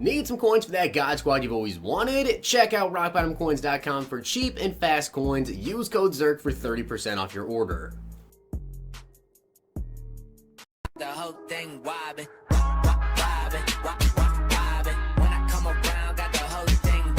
Need some coins for that God Squad you've always wanted? Check out rockbottomcoins.com for cheap and fast coins. Use code ZIRK for 30% off your order. The whole thing wobbin', wobbin', wobbin'. When I come around, got the whole thing wobbin'.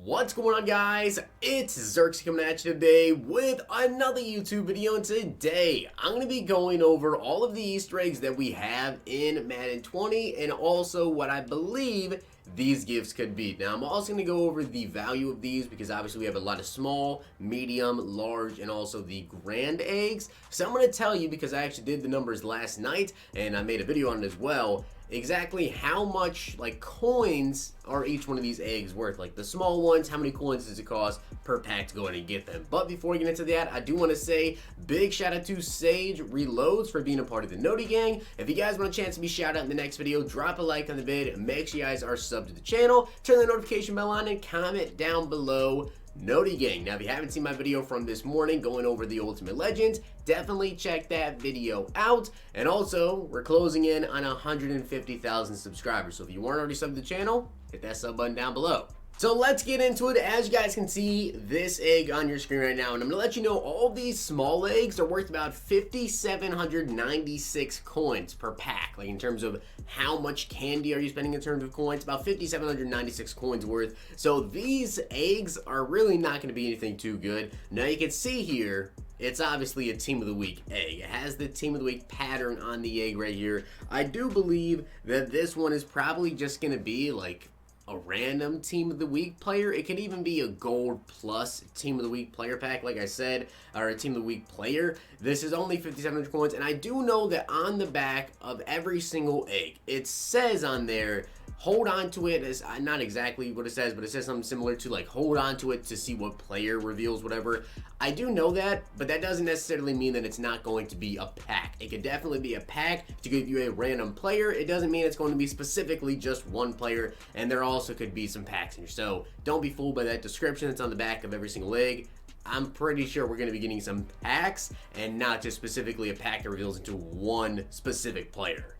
What's going on, guys? It's Zirksee coming at you today with another YouTube video, and today I'm going to be going over all of the Easter eggs that we have in Madden 20 and also what I believe these gifts could be. Now, I'm also going to go over the value of these because obviously we have a lot of small, medium, large, and also the grand eggs. So I'm going to tell you, because I actually did the numbers last night and I made a video on it as well, exactly how much like coins are each one of these eggs worth. Like the small ones, how many coins does it cost per pack to go in and get them? But before we get into that, I do want to say big shout out to Sage Reloads for being a part of the Noti Gang. If you guys want a chance to be shout out in the next video, drop a like on the vid, make sure you guys are subbed to the channel, turn the notification bell on, and comment down below Noti Gang. Now, if you haven't seen my video from this morning going over the Ultimate Legends, definitely check that video out. And also, we're closing in on 150,000 subscribers. So if you weren't already subbed to the channel, hit that sub button down below. So let's get into it. As you guys can see this egg on your screen right now, and I'm going to let you know all these small eggs are worth about 5,796 coins per pack. Like in terms of how much candy are you spending in terms of coins, about 5,796 coins worth. So these eggs are really not going to be anything too good. Now you can see here, it's obviously a Team of the Week egg. It has the Team of the Week pattern on the egg right here. I do believe that this one is probably just going to be like a random Team of the Week player. It could even be a gold plus Team of the Week player pack, like I said, or a Team of the Week player. This is only 5,700 coins, and I do know that on the back of every single egg, it says on there, hold on to it. It's not exactly what it says, but it says something similar to like hold on to it to see what player reveals whatever. I do know that, but that doesn't necessarily mean that it's not going to be a pack. It could definitely be a pack to give you a random player. It doesn't mean it's going to be specifically just one player, and there also could be some packs in here. So don't be fooled by that description that's on the back of every single egg. I'm pretty sure we're going to be getting some packs and not just specifically a pack that reveals into one specific player.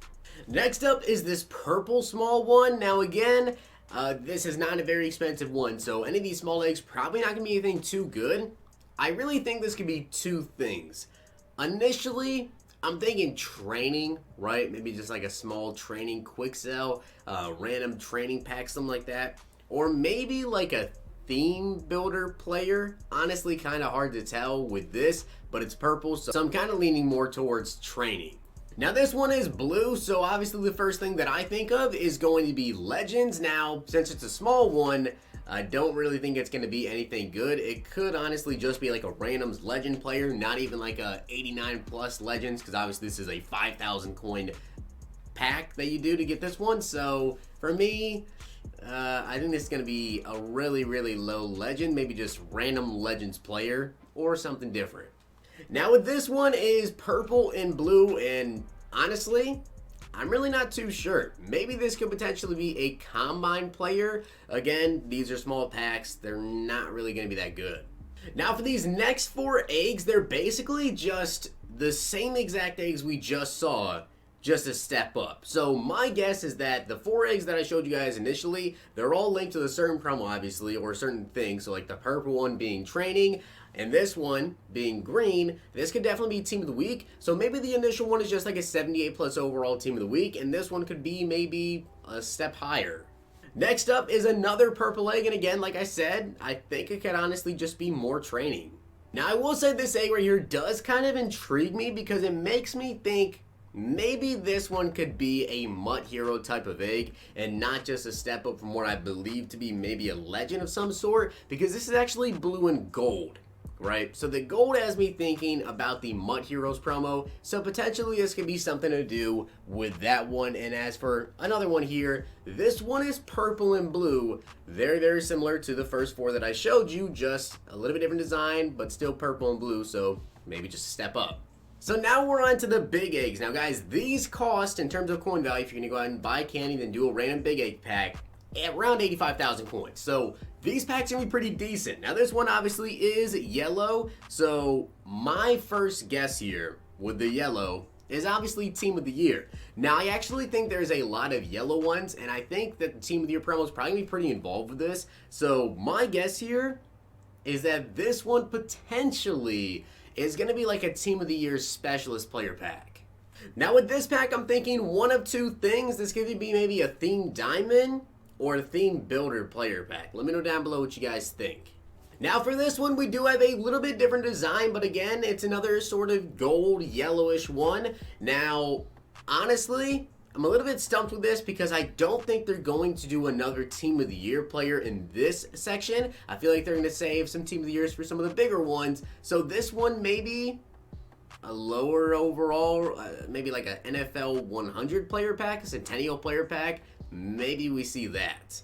Next up is this purple small one. Now again, this is not a very expensive one, so any of these small eggs probably not going to be anything too good. I really think this could be two things. Initially, I'm thinking training, right? Maybe just like a small training quick sell, random training pack, something like that. Or maybe like a theme builder player. Honestly, kind of hard to tell with this, but it's purple, so I'm kind of leaning more towards training. Now this one is blue, so obviously the first thing that I think of is going to be Legends. Now, since it's a small one, I don't really think it's going to be anything good. It could honestly just be like a randoms legend player, not even like a 89 plus legends, because obviously this is a 5,000 coin pack that you do to get this one. So for me, I think this is going to be a really, really low legend, maybe just random legends player or something different. Now with this one is purple and blue, and honestly, I'm really not too sure. Maybe this could potentially be a combine player. Again, these are small packs. They're not really going to be that good. Now for these next four eggs, they're basically just the same exact eggs we just saw, just a step up. So my guess is that the four eggs that I showed you guys initially, they're all linked to a certain promo, obviously, or a certain thing. So like the purple one being training, and this one being green, this could definitely be Team of the Week. So maybe the initial one is just like a 78 plus overall Team of the Week, and this one could be maybe a step higher. Next up is another purple egg, and again, like I said, I think it could honestly just be more training. Now I will say this egg right here does kind of intrigue me because it makes me think maybe this one could be a MUT hero type of egg and not just a step up from what I believe to be maybe a legend of some sort, because this is actually blue and gold. Right, so the gold has me thinking about the MUT Heroes promo, so potentially this could be something to do with that one. And as for another one here, this one is purple and blue, very, very similar to the first four that I showed you, just a little bit different design, but still purple and blue, so maybe just a step up. So now we're on to the big eggs. Now guys, these cost, in terms of coin value, if you're going to go out and buy candy, then do a random big egg pack, around 85,000 coins. So these packs are going to be pretty decent. Now this one obviously is yellow, so my first guess here with the yellow is obviously Team of the Year. Now, I actually think there's a lot of yellow ones, and I think that the Team of the Year promo is probably going to be pretty involved with this. So, my guess here is that this one potentially is going to be like a Team of the Year Specialist Player Pack. Now, with this pack, I'm thinking one of two things. This could be maybe a Theme Diamond or a Theme Builder Player Pack. Let me know down below what you guys think. Now for this one, we do have a little bit different design, but again, it's another sort of gold yellowish one. Now, honestly, I'm a little bit stumped with this because I don't think they're going to do another Team of the Year player in this section. I feel like they're going to save some Team of the Years for some of the bigger ones. So this one maybe a lower overall, maybe like a NFL 100 player pack, a Centennial player pack. Maybe we see that.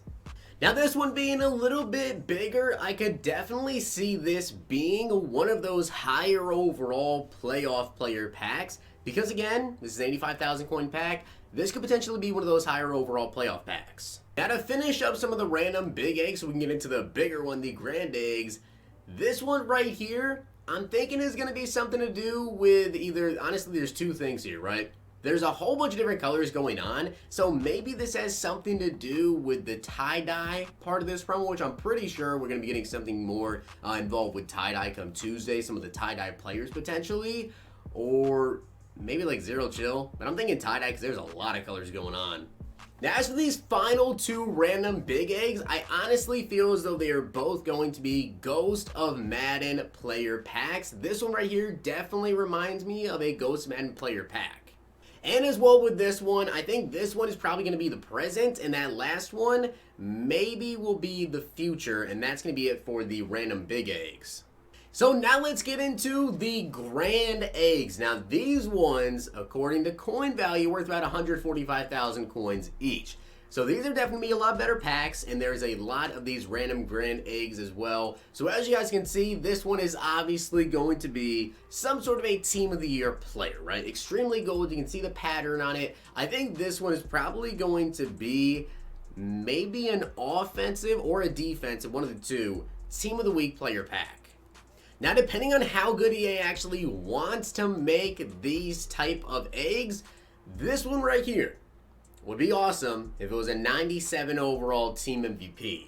Now this one being a little bit bigger, I could definitely see this being one of those higher overall playoff player packs. Because again, this is an 85,000 coin pack. This could potentially be one of those higher overall playoff packs. Now to finish up some of the random big eggs so we can get into the bigger one, the grand eggs. This one right here, I'm thinking is going to be something to do with either, honestly there's two things here, right? There's a whole bunch of different colors going on, so maybe this has something to do with the tie-dye part of this promo, which I'm pretty sure we're going to be getting something more involved with tie-dye come Tuesday, some of the tie-dye players potentially, or maybe like Zero Chill, but I'm thinking tie-dye because there's a lot of colors going on. Now, as for these final two random big eggs, I honestly feel as though they are both going to be Ghost of Madden player packs. This one right here definitely reminds me of a Ghost of Madden player pack. And as well with this one, I think this one is probably going to be the present, and that last one maybe will be the future, and that's going to be it for the random big eggs. So now let's get into the grand eggs. Now these ones, according to coin value, worth about 145,000 coins each. So these are definitely a lot better packs, and there's a lot of these random grand eggs as well. So as you guys can see, this one is obviously going to be some sort of a Team of the Year player, right? Extremely gold, you can see the pattern on it. I think this one is probably going to be maybe an offensive or a defensive, one of the two, Team of the Week player pack. Now depending on how good EA actually wants to make these type of eggs, this one right here would be awesome if it was a 97 overall team MVP.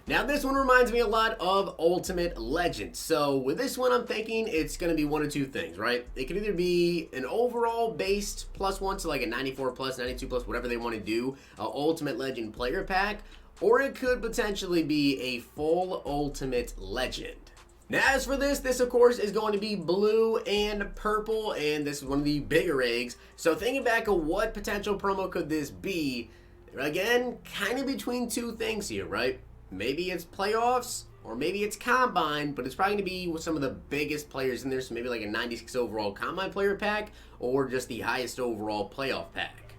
Now this one reminds me a lot of Ultimate Legend. So with this one I'm thinking it's going to be one of two things, right? It could either be an overall based +1 to like a 94 plus, 92 plus, whatever they want to do, Ultimate Legend player pack, or it could potentially be a full Ultimate Legend. Now as for this of course is going to be blue and purple, and this is one of the bigger eggs. So thinking back of what potential promo could this be, again, kind of between two things here, right? Maybe it's playoffs, or maybe it's combine, but it's probably going to be with some of the biggest players in there, so maybe like a 96 overall combine player pack, or just the highest overall playoff pack.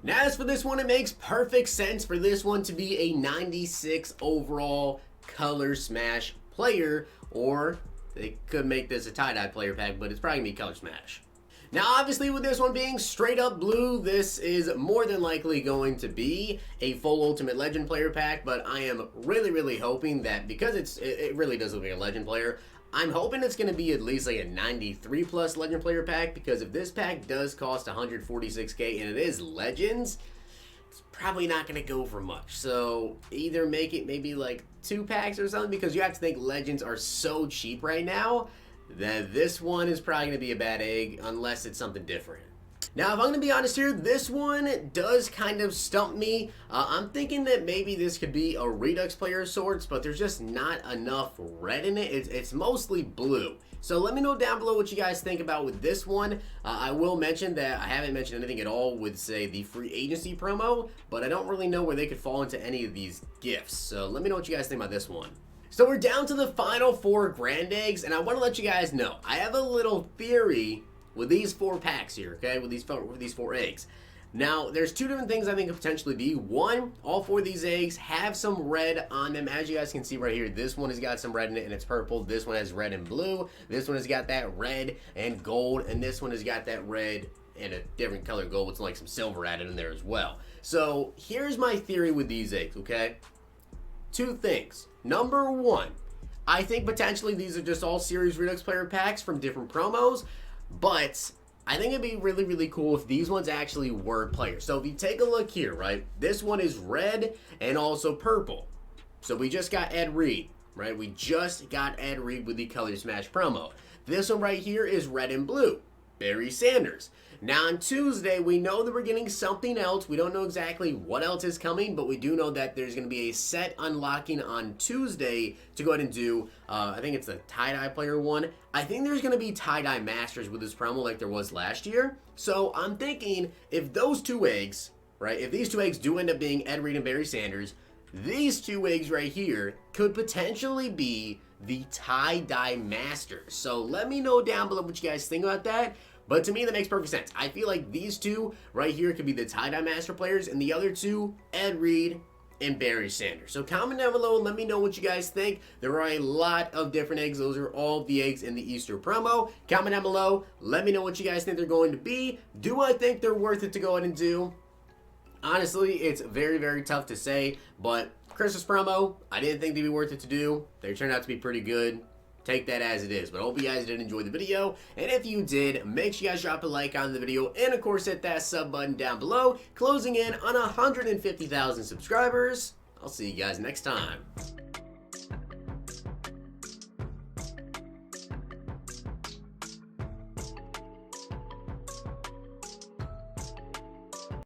Now as for this one, it makes perfect sense for this one to be a 96 overall Color Smash player, or they could make this a tie-dye player pack, but it's probably going to be Color Smash. Now obviously with this one being straight up blue, this is more than likely going to be a full Ultimate Legend player pack, but I am really hoping that because it really does look like a Legend player, I'm hoping it's going to be at least like a 93 plus Legend player pack, because if this pack does cost 146k and it is Legends, it's probably not going to go for much. So either make it maybe like 2 packs or something, because you have to think Legends are so cheap right now that this one is probably going to be a bad egg unless it's something different. Now, if I'm going to be honest here, this one does kind of stump me. I'm thinking that maybe this could be a Redux player of sorts, but there's just not enough red in it. It's mostly blue. So let me know down below what you guys think about with this one. I will mention that I haven't mentioned anything at all with, say, the free agency promo, but I don't really know where they could fall into any of these gifts. So let me know what you guys think about this one. So we're down to the final 4 grand eggs, and I want to let you guys know, I have a little theory with these 4 packs here, okay, with these 4 eggs. Now, there's 2 different things I think could potentially be. One, all 4 of these eggs have some red on them. As you guys can see right here, this one has got some red in it and it's purple. This one has red and blue. This one has got that red and gold, and this one has got that red and a different color gold with like some silver added in there as well. So here's my theory with these eggs, okay? 2 things. Number 1, I think potentially these are just all Series Redux player packs from different promos, but I think it'd be really, really cool if these ones actually were players. So if you take a look here, right, this one is red and also purple. So we just got Ed Reed, right? We just got Ed Reed with the Color Smash promo. This one right here is red and blue, Barry Sanders. Now on Tuesday, we know that we're getting something else. We don't know exactly what else is coming, but we do know that there's going to be a set unlocking on Tuesday to go ahead and do, I think it's the tie-dye player one. I think there's going to be tie-dye masters with this promo like there was last year. So I'm thinking if those two eggs, right, if these two eggs do end up being Ed Reed and Barry Sanders, these two eggs right here could potentially be the tie-dye masters. So let me know down below what you guys think about that. But to me, that makes perfect sense. I feel like these two right here could be the tie-dye master players, and the other two, Ed Reed and Barry Sanders. So comment down below and let me know what you guys think. There are a lot of different eggs. Those are all the eggs in the Easter promo. Comment down below. Let me know what you guys think they're going to be. Do I think they're worth it to go ahead and do? Honestly, it's very, very tough to say, but Christmas promo, I didn't think they'd be worth it to do. They turned out to be pretty good. Take that as it is. But I hope you guys did enjoy the video. And if you did, make sure you guys drop a like on the video. And of course, hit that sub button down below. Closing in on 150,000 subscribers. I'll see you guys next time.